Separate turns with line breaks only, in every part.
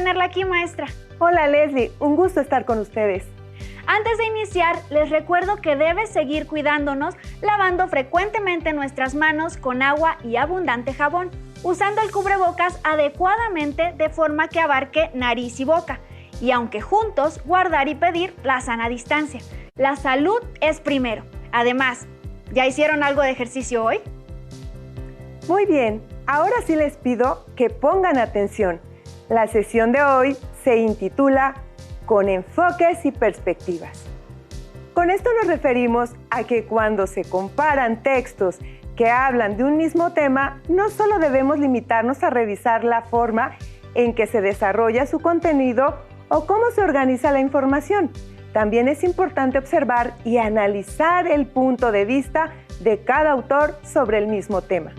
tenerla aquí, maestra.
Hola, Leslie, un gusto estar con ustedes.
Antes de iniciar, les recuerdo que debes seguir cuidándonos lavando frecuentemente nuestras manos con agua y abundante jabón, usando el cubrebocas adecuadamente de forma que abarque nariz y boca. Y aunque juntos, guardar y pedir la sana distancia. La salud es primero. Además, ¿ya hicieron algo de ejercicio hoy?
Muy bien, ahora sí les pido que pongan atención. La sesión de hoy se intitula Con enfoques y perspectivas. Con esto nos referimos a que cuando se comparan textos que hablan de un mismo tema, no solo debemos limitarnos a revisar la forma en que se desarrolla su contenido o cómo se organiza la información. También es importante observar y analizar el punto de vista de cada autor sobre el mismo tema.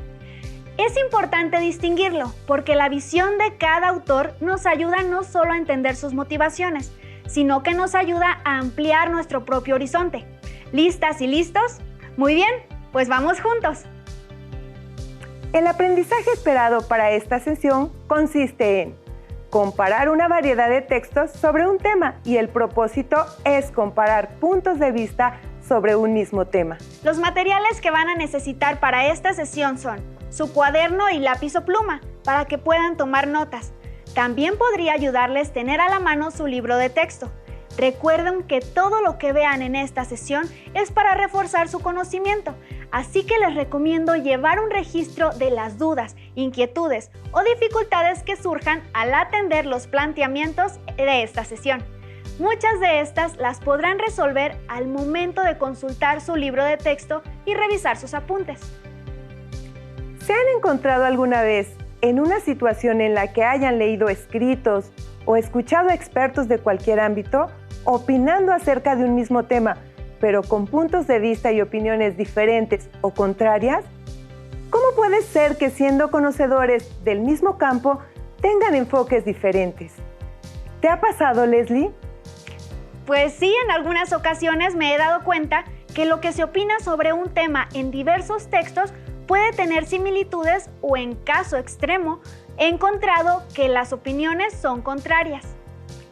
Es importante distinguirlo, porque la visión de cada autor nos ayuda no solo a entender sus motivaciones, sino que nos ayuda a ampliar nuestro propio horizonte. ¿Listas y listos? Muy bien, pues vamos juntos.
El aprendizaje esperado para esta sesión consiste en comparar una variedad de textos sobre un tema y el propósito es comparar puntos de vista sobre un mismo tema.
Los materiales que van a necesitar para esta sesión son su cuaderno y lápiz o pluma para que puedan tomar notas. También podría ayudarles tener a la mano su libro de texto. Recuerden que todo lo que vean en esta sesión es para reforzar su conocimiento, así que les recomiendo llevar un registro de las dudas, inquietudes o dificultades que surjan al atender los planteamientos de esta sesión. Muchas de estas las podrán resolver al momento de consultar su libro de texto y revisar sus apuntes.
¿Se han encontrado alguna vez en una situación en la que hayan leído escritos o escuchado a expertos de cualquier ámbito opinando acerca de un mismo tema, pero con puntos de vista y opiniones diferentes o contrarias? ¿Cómo puede ser que siendo conocedores del mismo campo tengan enfoques diferentes? ¿Te ha pasado, Leslie?
Pues sí, en algunas ocasiones me he dado cuenta que lo que se opina sobre un tema en diversos textos puede tener similitudes o, en caso extremo, he encontrado que las opiniones son contrarias.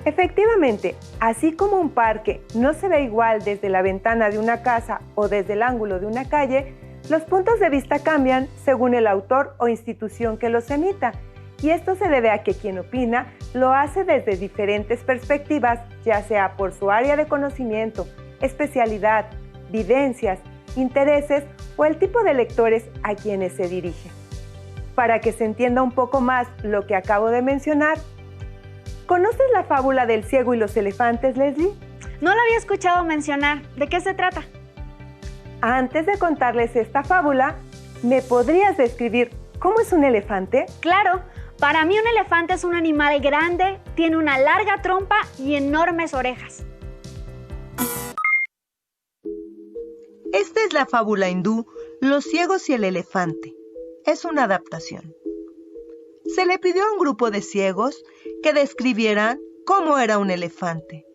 Efectivamente, así como un parque no se ve igual desde la ventana de una casa o desde el ángulo de una calle, los puntos de vista cambian según el autor o institución que los emita, y esto se debe a que quien opina lo hace desde diferentes perspectivas, ya sea por su área de conocimiento, especialidad, vivencias, intereses o el tipo de lectores a quienes se dirige. Para que se entienda un poco más lo que acabo de mencionar, ¿conoces la fábula del ciego y los elefantes, Leslie?
No la había escuchado mencionar. ¿De qué se trata?
Antes de contarles esta fábula, ¿me podrías describir cómo es un elefante?
Claro, para mí un elefante es un animal grande, tiene una larga trompa y enormes orejas.
Esta es la fábula hindú Los ciegos y el elefante. Es una adaptación. Se le pidió a un grupo de ciegos que describieran cómo era un elefante.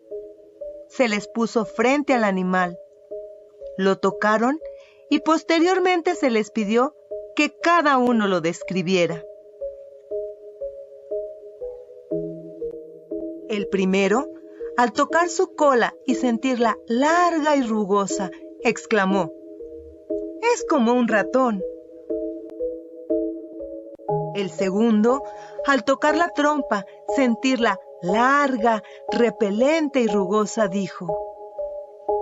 Se les puso frente al animal, lo tocaron y posteriormente se les pidió que cada uno lo describiera. El primero, al tocar su cola y sentirla larga y rugosa, exclamó: «Es como un ratón». El segundo, al tocar la trompa, sentirla larga, repelente y rugosa, dijo: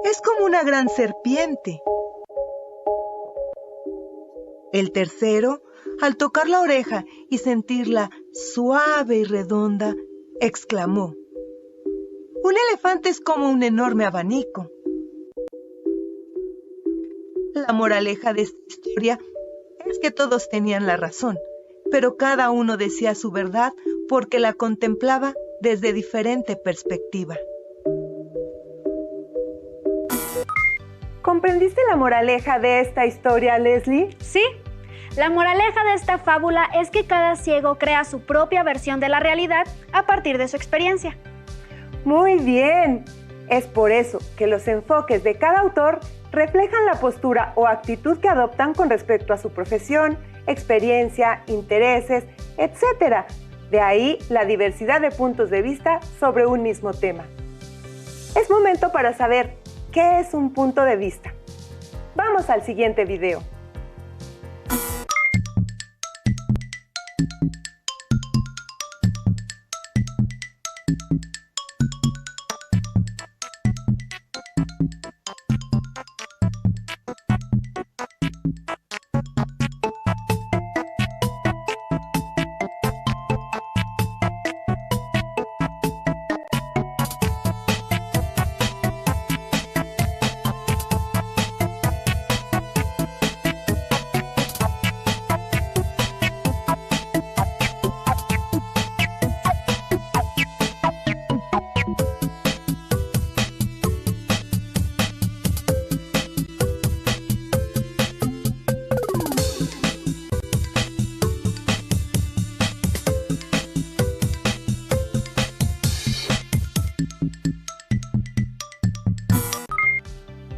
«Es como una gran serpiente». El tercero, al tocar la oreja y sentirla suave y redonda, exclamó: «Un elefante es como un enorme abanico». La moraleja de esta historia es que todos tenían la razón, pero cada uno decía su verdad porque la contemplaba desde diferente perspectiva.
¿Comprendiste la moraleja de esta historia, Leslie?
Sí, la moraleja de esta fábula es que cada ciego crea su propia versión de la realidad a partir de su experiencia.
Muy bien. Es por eso que los enfoques de cada autor reflejan la postura o actitud que adoptan con respecto a su profesión, experiencia, intereses, etc. De ahí la diversidad de puntos de vista sobre un mismo tema. Es momento para saber qué es un punto de vista. Vamos al siguiente video.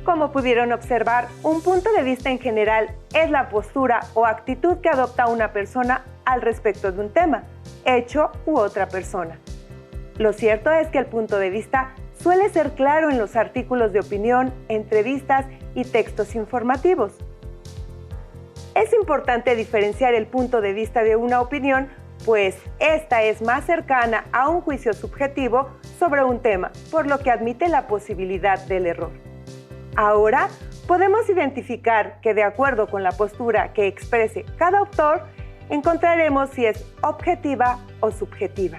Como pudieron observar, un punto de vista en general es la postura o actitud que adopta una persona al respecto de un tema, hecho u otra persona. Lo cierto es que el punto de vista suele ser claro en los artículos de opinión, entrevistas y textos informativos. Es importante diferenciar el punto de vista de una opinión, pues esta es más cercana a un juicio subjetivo sobre un tema, por lo que admite la posibilidad del error. Ahora podemos identificar que de acuerdo con la postura que exprese cada autor, encontraremos si es objetiva o subjetiva.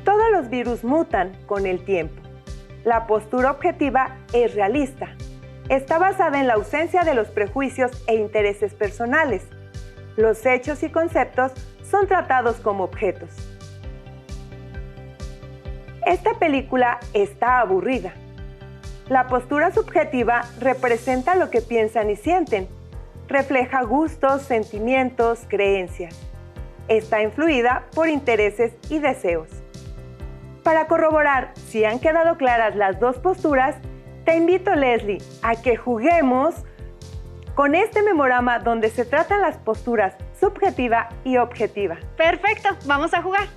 Todos los virus mutan con el tiempo. La postura objetiva es realista. Está basada en la ausencia de los prejuicios e intereses personales. Los hechos y conceptos son tratados como objetos. Esta película está aburrida. La postura subjetiva representa lo que piensan y sienten. Refleja gustos, sentimientos, creencias. Está influida por intereses y deseos. Para corroborar si han quedado claras las dos posturas, te invito, Leslie, a que juguemos con este memorama donde se tratan las posturas subjetiva y objetiva.
Perfecto, vamos a jugar.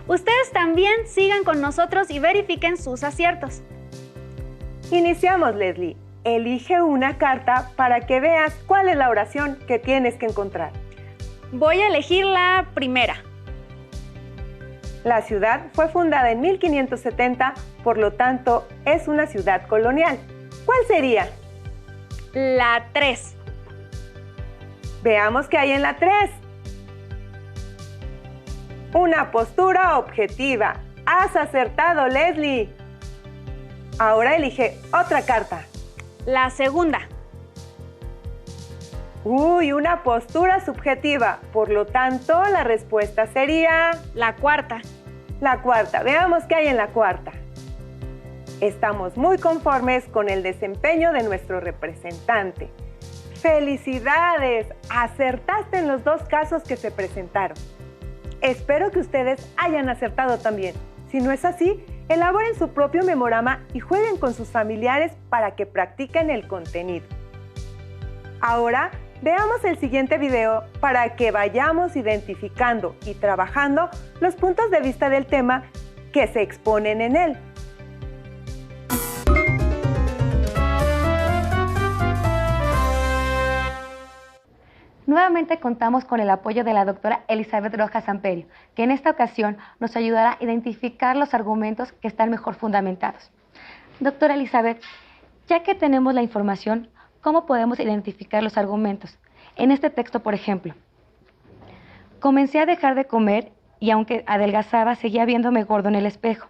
Ustedes también sigan con nosotros y verifiquen sus aciertos.
Iniciamos, Leslie. Elige una carta para que veas cuál es la oración que tienes que encontrar.
Voy a elegir la primera.
La ciudad fue fundada en 1570, por lo tanto, es una ciudad colonial. ¿Cuál sería?
La 3.
Veamos qué hay en la 3. Una postura objetiva. ¡Has acertado, Leslie! Ahora elige otra carta.
La segunda.
Uy, una postura subjetiva. Por lo tanto, la respuesta sería...
La cuarta.
La cuarta. Veamos qué hay en la cuarta. Estamos muy conformes con el desempeño de nuestro representante. ¡Felicidades! Acertaste en los dos casos que se presentaron. Espero que ustedes hayan acertado también. Si no es así, elaboren su propio memorama y jueguen con sus familiares para que practiquen el contenido. Ahora, veamos el siguiente video para que vayamos identificando y trabajando los puntos de vista del tema que se exponen en él.
Nuevamente contamos con el apoyo de la doctora Elizabeth Rojas Samperio, que en esta ocasión nos ayudará a identificar los argumentos que están mejor fundamentados. Doctora Elizabeth, ya que tenemos la información, ¿cómo podemos identificar los argumentos? En este texto, por ejemplo, comencé a dejar de comer y aunque adelgazaba, seguía viéndome gordo en el espejo.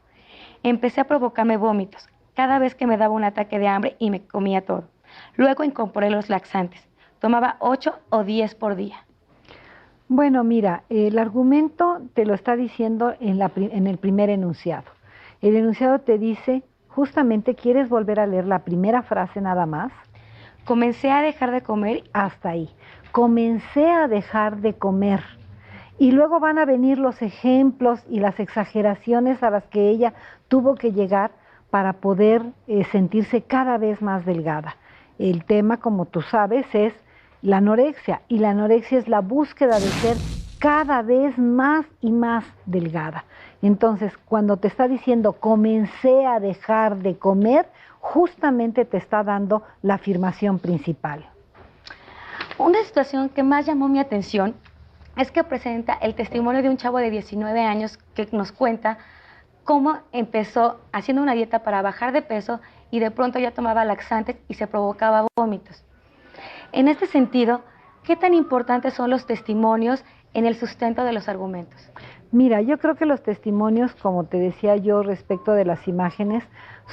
Empecé a provocarme vómitos cada vez que me daba un ataque de hambre y me comía todo. Luego incorporé los laxantes. Tomaba 8 o 10 por día.
Bueno, mira, el argumento te lo está diciendo en el primer enunciado. El enunciado te dice, justamente, ¿quieres volver a leer la primera frase nada más?
Comencé a dejar de comer.
Hasta ahí. Comencé a dejar de comer. Y luego van a venir los ejemplos y las exageraciones a las que ella tuvo que llegar para poder sentirse cada vez más delgada. El tema, como tú sabes, es la anorexia, y la anorexia es la búsqueda de ser cada vez más y más delgada. Entonces, cuando te está diciendo comencé a dejar de comer, justamente te está dando la afirmación principal.
Una situación que más llamó mi atención es que presenta el testimonio de un chavo de 19 años que nos cuenta cómo empezó haciendo una dieta para bajar de peso y de pronto ya tomaba laxantes y se provocaba vómitos. En este sentido, ¿qué tan importantes son los testimonios en el sustento de los argumentos?
Mira, yo creo que los testimonios, como te decía yo respecto de las imágenes,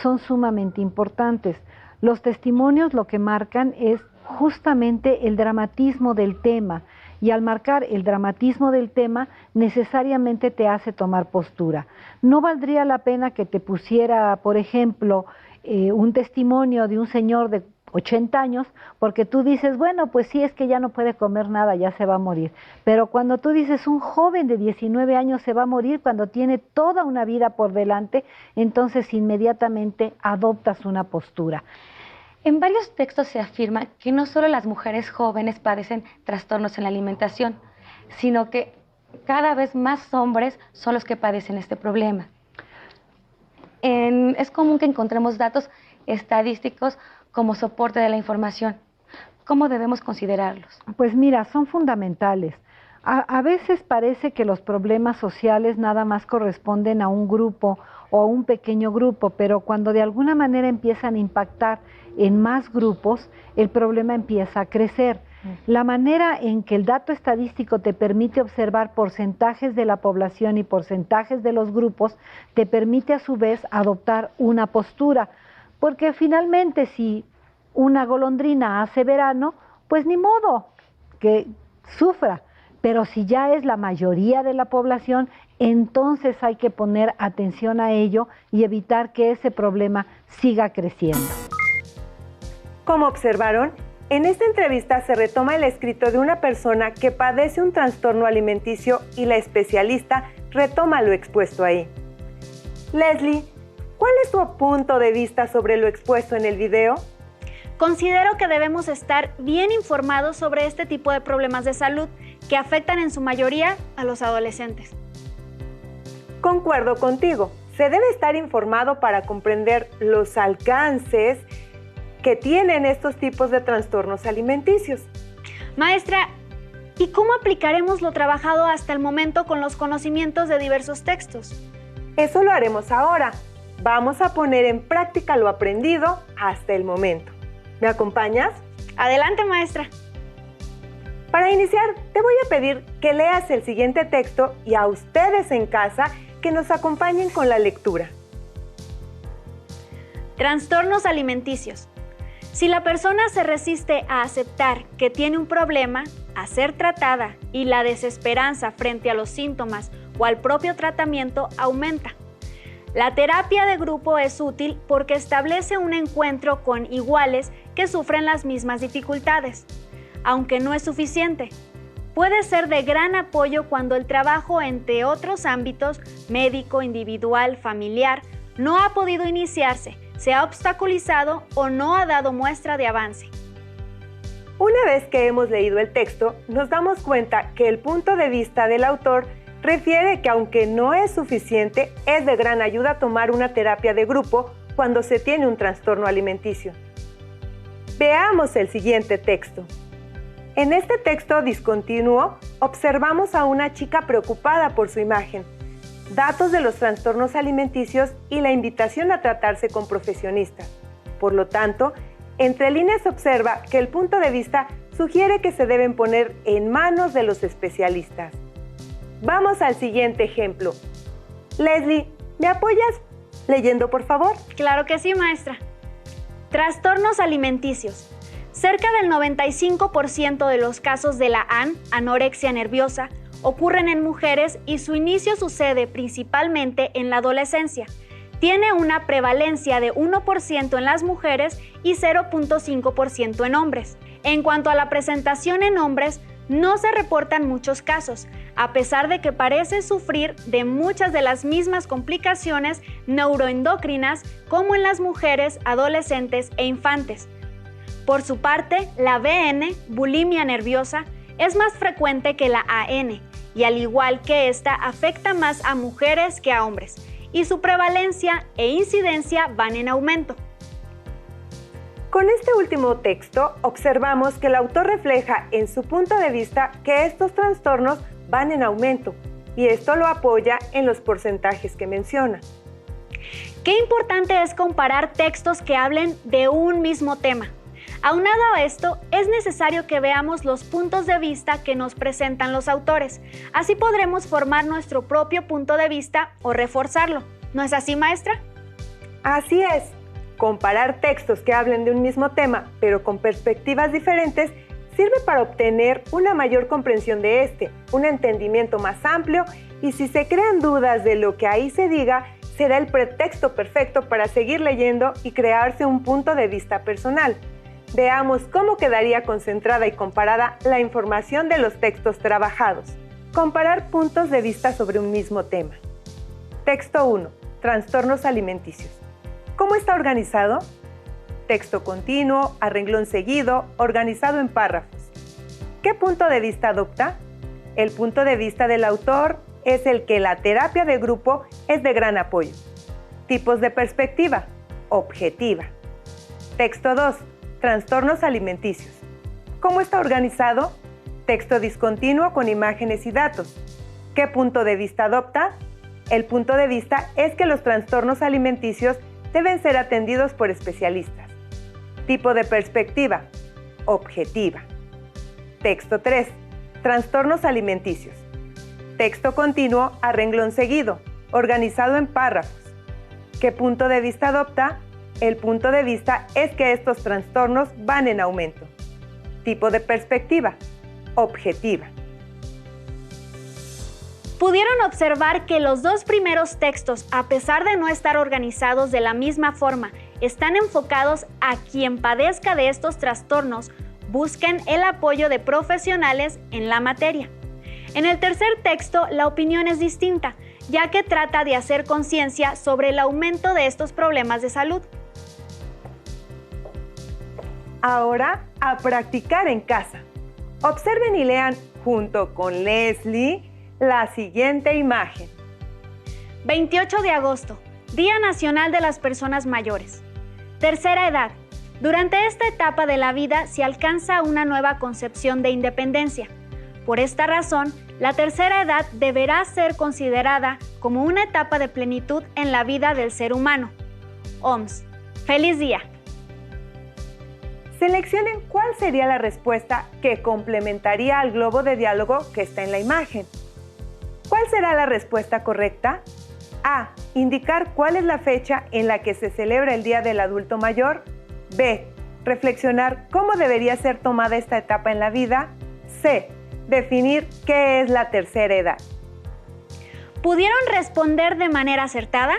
son sumamente importantes. Los testimonios lo que marcan es justamente el dramatismo del tema, y al marcar el dramatismo del tema necesariamente te hace tomar postura. No valdría la pena que te pusiera, por ejemplo, un testimonio de un señor de 80 años, porque tú dices, bueno, pues sí, es que ya no puede comer nada, ya se va a morir. Pero cuando tú dices, un joven de 19 años se va a morir cuando tiene toda una vida por delante, entonces inmediatamente adoptas una postura.
En varios textos se afirma que no solo las mujeres jóvenes padecen trastornos en la alimentación, sino que cada vez más hombres son los que padecen este problema. Es común que encontremos datos estadísticos como soporte de la información. ¿Cómo debemos considerarlos?
Pues mira, son fundamentales. A veces parece que los problemas sociales nada más corresponden a un grupo o a un pequeño grupo, pero cuando de alguna manera empiezan a impactar en más grupos, el problema empieza a crecer. La manera en que el dato estadístico te permite observar porcentajes de la población y porcentajes de los grupos, te permite a su vez adoptar una postura, porque finalmente si una golondrina hace verano, pues ni modo que sufra. Pero si ya es la mayoría de la población, entonces hay que poner atención a ello y evitar que ese problema siga creciendo.
Como observaron, en esta entrevista se retoma el escrito de una persona que padece un trastorno alimenticio y la especialista retoma lo expuesto ahí. Leslie, ¿cuál es tu punto de vista sobre lo expuesto en el video?
Considero que debemos estar bien informados sobre este tipo de problemas de salud que afectan en su mayoría a los adolescentes.
Concuerdo contigo, se debe estar informado para comprender los alcances que tienen estos tipos de trastornos alimenticios.
Maestra, ¿y cómo aplicaremos lo trabajado hasta el momento con los conocimientos de diversos textos?
Eso lo haremos ahora. Vamos a poner en práctica lo aprendido hasta el momento. ¿Me acompañas?
Adelante, maestra.
Para iniciar, te voy a pedir que leas el siguiente texto y a ustedes en casa que nos acompañen con la lectura.
Trastornos alimenticios. Si la persona se resiste a aceptar que tiene un problema, a ser tratada y la desesperanza frente a los síntomas o al propio tratamiento aumenta. La terapia de grupo es útil porque establece un encuentro con iguales que sufren las mismas dificultades. Aunque no es suficiente, puede ser de gran apoyo cuando el trabajo entre otros ámbitos, médico, individual, familiar, no ha podido iniciarse, se ha obstaculizado o no ha dado muestra de avance.
Una vez que hemos leído el texto, nos damos cuenta que el punto de vista del autor refiere que aunque no es suficiente, es de gran ayuda tomar una terapia de grupo cuando se tiene un trastorno alimenticio. Veamos el siguiente texto. En este texto discontinuo, observamos a una chica preocupada por su imagen, datos de los trastornos alimenticios y la invitación a tratarse con profesionistas. Por lo tanto, entre líneas observa que el punto de vista sugiere que se deben poner en manos de los especialistas. Vamos al siguiente ejemplo. Leslie, ¿me apoyas leyendo, por favor?
Claro que sí, maestra. Trastornos alimenticios. Cerca del 95% de los casos de la anorexia nerviosa, ocurren en mujeres y su inicio sucede principalmente en la adolescencia. Tiene una prevalencia de 1% en las mujeres y 0.5% en hombres. En cuanto a la presentación en hombres, no se reportan muchos casos, a pesar de que parece sufrir de muchas de las mismas complicaciones neuroendocrinas como en las mujeres, adolescentes e infantes. Por su parte, la BN, bulimia nerviosa, es más frecuente que la AN y al igual que esta afecta más a mujeres que a hombres, y su prevalencia e incidencia van en aumento.
Con este último texto observamos que el autor refleja en su punto de vista que estos trastornos van en aumento, y esto lo apoya en los porcentajes que menciona.
Qué importante es comparar textos que hablen de un mismo tema. Aunado a esto, es necesario que veamos los puntos de vista que nos presentan los autores. Así podremos formar nuestro propio punto de vista o reforzarlo. ¿No es así, maestra?
Así es. Comparar textos que hablen de un mismo tema, pero con perspectivas diferentes, sirve para obtener una mayor comprensión de este, un entendimiento más amplio, y si se crean dudas de lo que ahí se diga, será el pretexto perfecto para seguir leyendo y crearse un punto de vista personal. Veamos cómo quedaría concentrada y comparada la información de los textos trabajados. Comparar puntos de vista sobre un mismo tema. Texto 1. Trastornos alimenticios. ¿Cómo está organizado? Texto continuo, a renglón seguido, organizado en párrafos. ¿Qué punto de vista adopta? El punto de vista del autor es el que la terapia de grupo es de gran apoyo. Tipos de perspectiva. Objetiva. Texto 2. Trastornos alimenticios. ¿Cómo está organizado? Texto discontinuo con imágenes y datos. ¿Qué punto de vista adopta? El punto de vista es que los trastornos alimenticios deben ser atendidos por especialistas. Tipo de perspectiva. Objetiva. Texto 3. Trastornos alimenticios. Texto continuo a renglón seguido, organizado en párrafos. ¿Qué punto de vista adopta? El punto de vista es que estos trastornos van en aumento. Tipo de perspectiva. Objetiva.
Pudieron observar que los dos primeros textos, a pesar de no estar organizados de la misma forma, están enfocados a quien padezca de estos trastornos, busquen el apoyo de profesionales en la materia. En el tercer texto, la opinión es distinta, ya que trata de hacer conciencia sobre el aumento de estos problemas de salud.
Ahora, a practicar en casa. Observen y lean junto con Leslie la siguiente imagen.
28 de agosto, Día Nacional de las Personas Mayores. Tercera edad. Durante esta etapa de la vida se alcanza una nueva concepción de independencia. Por esta razón, la tercera edad deberá ser considerada como una etapa de plenitud en la vida del ser humano. OMS. ¡Feliz día!
Seleccionen cuál sería la respuesta que complementaría al globo de diálogo que está en la imagen. ¿Cuál será la respuesta correcta? A. Indicar cuál es la fecha en la que se celebra el Día del Adulto Mayor. B. Reflexionar cómo debería ser tomada esta etapa en la vida. C. Definir qué es la tercera edad.
¿Pudieron responder de manera acertada?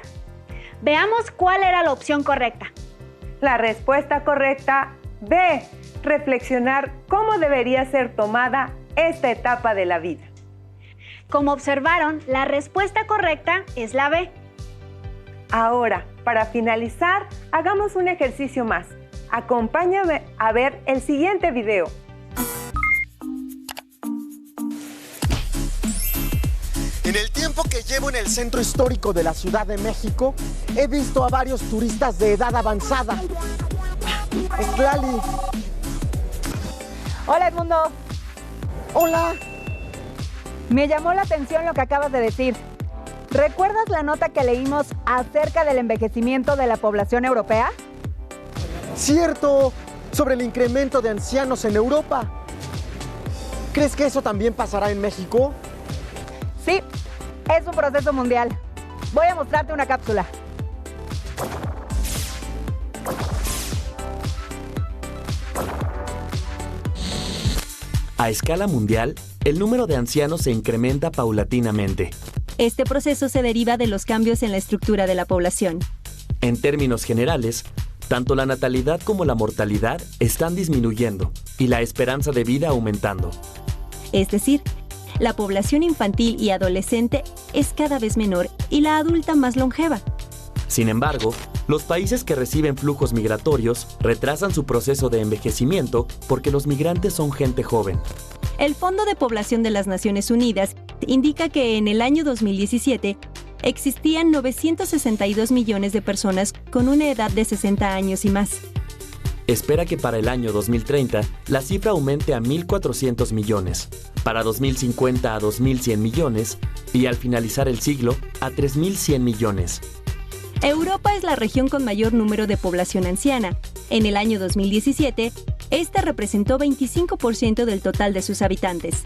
Veamos cuál era la opción correcta.
La respuesta correcta, B. Reflexionar cómo debería ser tomada esta etapa de la vida.
Como observaron, la respuesta correcta es la B.
Ahora, para finalizar, hagamos un ejercicio más. Acompáñame a ver el siguiente video.
En el tiempo que llevo en el centro histórico de la Ciudad de México, he visto a varios turistas de edad avanzada. Estlali.
Hola, Edmundo.
Hola.
Me llamó la atención lo que acabas de decir. ¿Recuerdas la nota que leímos acerca del envejecimiento de la población europea?
Cierto, sobre el incremento de ancianos en Europa. ¿Crees que eso también pasará en México?
Sí, es un proceso mundial. Voy a mostrarte una cápsula.
A escala mundial, el número de ancianos se incrementa paulatinamente.
Este proceso se deriva de los cambios en la estructura de la población.
En términos generales, tanto la natalidad como la mortalidad están disminuyendo y la esperanza de vida aumentando.
Es decir, la población infantil y adolescente es cada vez menor y la adulta más longeva.
Sin embargo, los países que reciben flujos migratorios retrasan su proceso de envejecimiento porque los migrantes son gente joven.
El Fondo de Población de las Naciones Unidas indica que en el año 2017 existían 962 millones de personas con una edad de 60 años y más.
Espera que para el año 2030 la cifra aumente a 1.400 millones, para 2050 a 2.100 millones y al finalizar el siglo a 3.100 millones.
Europa es la región con mayor número de población anciana. En el año 2017, esta representó 25% del total de sus habitantes.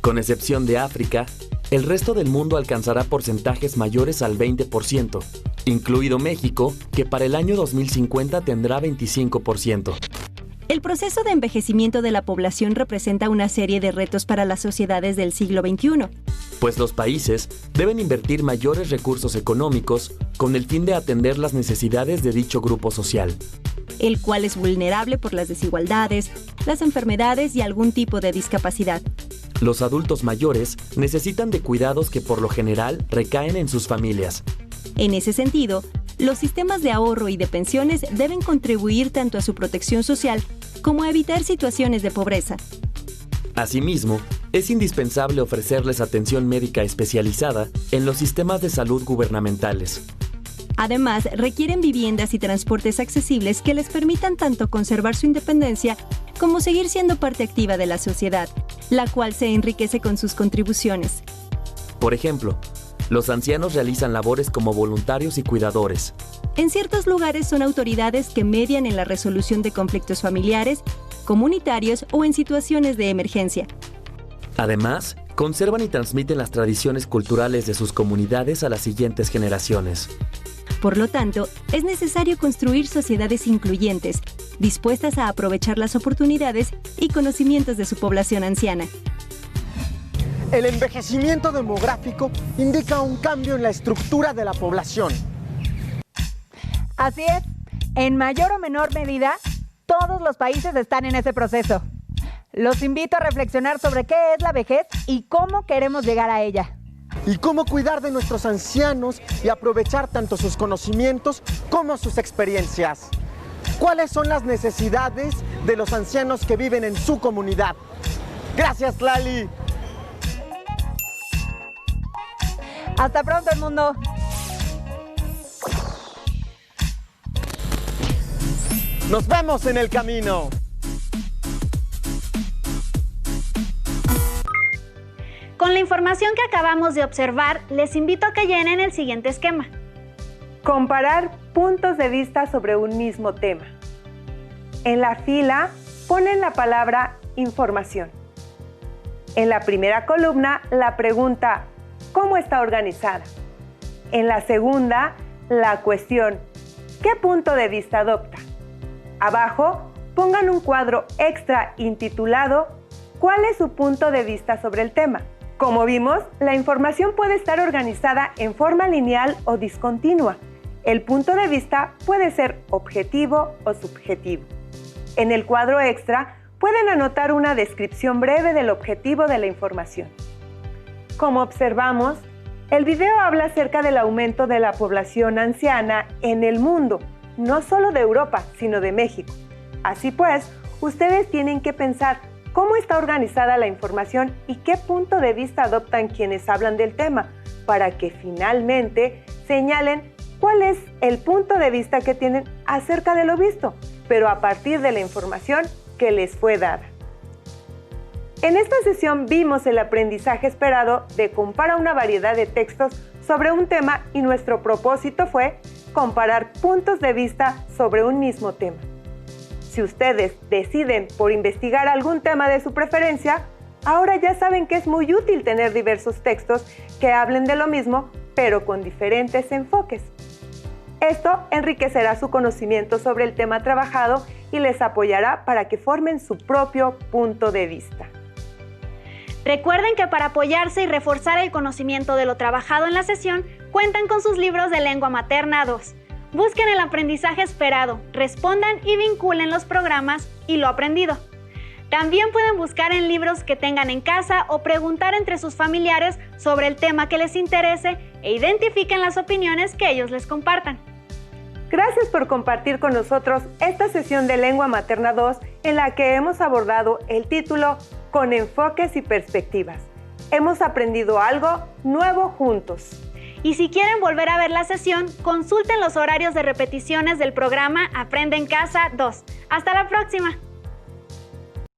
Con excepción de África, el resto del mundo alcanzará porcentajes mayores al 20%, incluido México, que para el año 2050 tendrá 25%.
El proceso de envejecimiento de la población representa una serie de retos para las sociedades del siglo XXI.
Pues los países deben invertir mayores recursos económicos con el fin de atender las necesidades de dicho grupo social,
el cual es vulnerable por las desigualdades, las enfermedades y algún tipo de discapacidad.
Los adultos mayores necesitan de cuidados que por lo general recaen en sus familias.
En ese sentido, los sistemas de ahorro y de pensiones deben contribuir tanto a su protección social como a evitar situaciones de pobreza.
Asimismo, es indispensable ofrecerles atención médica especializada en los sistemas de salud gubernamentales.
Además, requieren viviendas y transportes accesibles que les permitan tanto conservar su independencia como seguir siendo parte activa de la sociedad, la cual se enriquece con sus contribuciones.
Por ejemplo, los ancianos realizan labores como voluntarios y cuidadores.
En ciertos lugares son autoridades que median en la resolución de conflictos familiares, comunitarios o en situaciones de emergencia.
Además, conservan y transmiten las tradiciones culturales de sus comunidades a las siguientes generaciones.
Por lo tanto, es necesario construir sociedades incluyentes, dispuestas a aprovechar las oportunidades y conocimientos de su población anciana.
El envejecimiento demográfico indica un cambio en la estructura de la población.
Así es, en mayor o menor medida, todos los países están en ese proceso. Los invito a reflexionar sobre qué es la vejez y cómo queremos llegar a ella.
Y cómo cuidar de nuestros ancianos y aprovechar tanto sus conocimientos como sus experiencias. ¿Cuáles son las necesidades de los ancianos que viven en su comunidad? Gracias, Lali.
Hasta pronto, el mundo.
Nos vemos en el camino.
Con la información que acabamos de observar, les invito a que llenen el siguiente esquema.
Comparar puntos de vista sobre un mismo tema. En la fila ponen la palabra información. En la primera columna, la pregunta ¿cómo está organizada? En la segunda, la cuestión ¿qué punto de vista adopta? Abajo, pongan un cuadro extra intitulado ¿cuál es su punto de vista sobre el tema? Como vimos, la información puede estar organizada en forma lineal o discontinua. El punto de vista puede ser objetivo o subjetivo. En el cuadro extra pueden anotar una descripción breve del objetivo de la información. Como observamos, el video habla acerca del aumento de la población anciana en el mundo, no solo de Europa, sino de México. Así pues, ustedes tienen que pensar cómo está organizada la información y qué punto de vista adoptan quienes hablan del tema, para que finalmente señalen cuál es el punto de vista que tienen acerca de lo visto, pero a partir de la información que les fue dada. En esta sesión vimos el aprendizaje esperado de comparar una variedad de textos sobre un tema y nuestro propósito fue comparar puntos de vista sobre un mismo tema. Si ustedes deciden por investigar algún tema de su preferencia, ahora ya saben que es muy útil tener diversos textos que hablen de lo mismo, pero con diferentes enfoques. Esto enriquecerá su conocimiento sobre el tema trabajado y les apoyará para que formen su propio punto de vista.
Recuerden que para apoyarse y reforzar el conocimiento de lo trabajado en la sesión, cuentan con sus libros de Lengua Materna 2. Busquen el aprendizaje esperado, respondan y vinculen los programas y lo aprendido. También pueden buscar en libros que tengan en casa o preguntar entre sus familiares sobre el tema que les interese e identifiquen las opiniones que ellos les compartan.
Gracias por compartir con nosotros esta sesión de Lengua Materna 2 en la que hemos abordado el título Con enfoques y perspectivas. Hemos aprendido algo nuevo juntos.
Y si quieren volver a ver la sesión, consulten los horarios de repeticiones del programa Aprende en Casa 2. ¡Hasta la próxima!